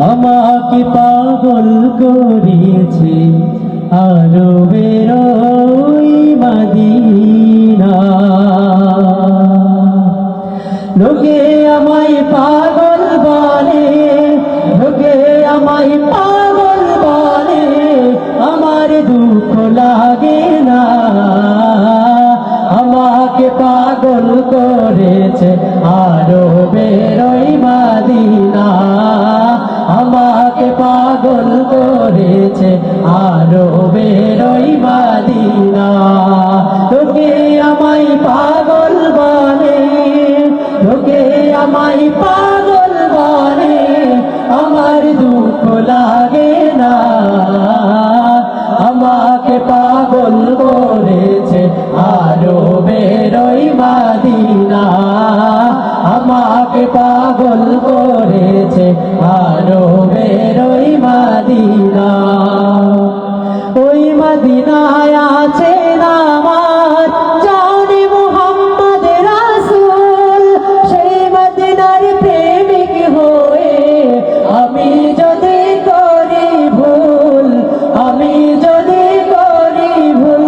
আমাকে পাগল করিয়েছে আরবের ওই মদিনা। লোকে আমায় পাগল বলে, লোকে আমায় পাগল বলে, আমার দুঃখ লাগে না। আমাকে পাগল করেছে আরবের ওই মদিনা। আমাকে পাগল করেছে আরবের ওই মদিনা। লোকে আমায় পাগল বলে, লোকে আমায় পাগল বলে, আমার দুঃখ লাগে না। আমাকে পাগল করেছে আরবের ওই মদিনা। আমাকে পাগল করেছে আরবের ওই মদিনা। ওই মদিনায় আছে আমার জানে মুহাম্মদ রাসূল। সেই মদিনার প্রেমিক হয়ে আমি যদি করি ভুল, আমি যদি করি ভুল।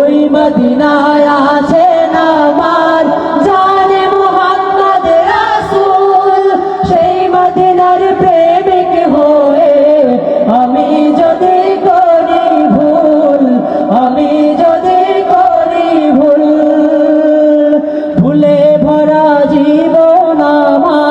ওই মদিনায় আছে আমার জানে মুহাম্মদ রাসূল। সেই মদিনার প্রেমিক হয়ে আমি যদি করি ভুল, আমি যদি করি ভুল। ভুলে ভরা জীবন আমার,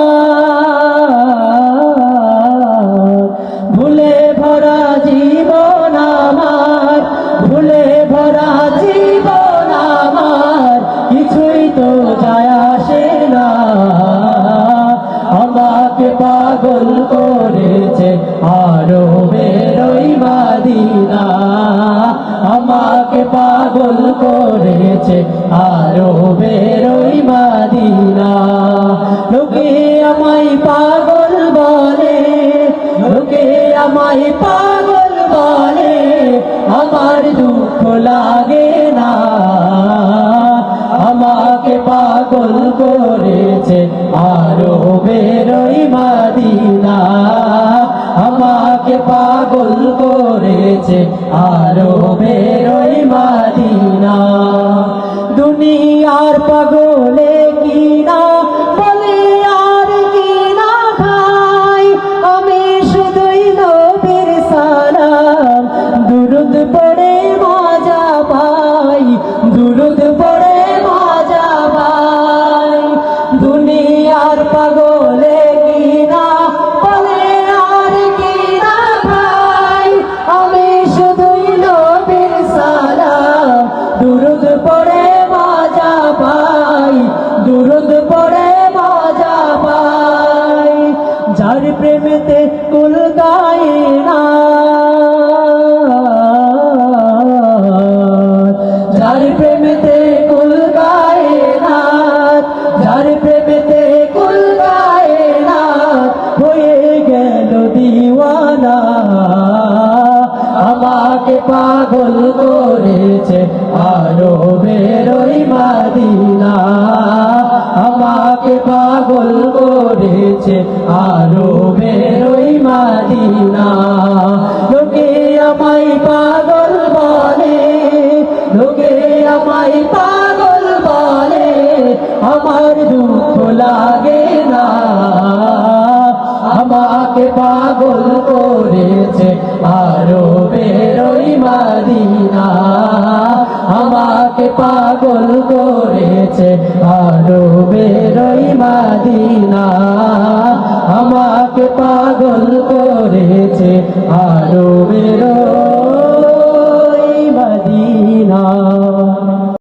ভুলে ভরা জীবন আমার, ভুলে ভরা জীবন আমার, কিছুই তো যায় আসে না। আমাকে পাগল করেছে আরবের ওই মদিনা। আমাকে পাগল করেছে আরবের ওই মদিনা। লোকে আমায় পাগল বলে, লোকে আমায় পাগল বলে, আমার দুঃখ লাগে না। আমাকে পাগল করেছে আরবের ওই মদিনা। আমাকে পাগল করেছে আরবের ওই মদিনা। দুনিয়ার পাগলে কিনা বলে আর কিনা খাই, আমি শুধুই নবীর সালাম দুরুদ পড়ে মজা পাই, দুরুদ পড়ে মজা পাই। দুনিয়ার পাগলে কিনা বলে আর কিনা খাই, আমি শুধুই নবীর সালাম দুরুদ পড়ে মজা পাই, দুরুদ পড়ে মজা পাই। যার প্রেমেতে কুল গায়ে না, যার প্রেমেতে কুল গায়ে না, যার প্রেমেতে কুল গায়ে না, হয়ে গেল দিওয়ানা। আমাকে পাগল করেছে আরবের ওই মদিনা। আমাকে পাগল করেছে আরবের ওই মদিনা। লোকে আমায় পাগল বলে, লোকে আমায় পাগল বলে, আমার দুঃখ লাগে না। আমাকে পাগল করেছে আরবের ওই মদিনা। আমাকে পাগল করেছে আরবের ওই মদিনা। আমাকে পাগল করেছে আরবের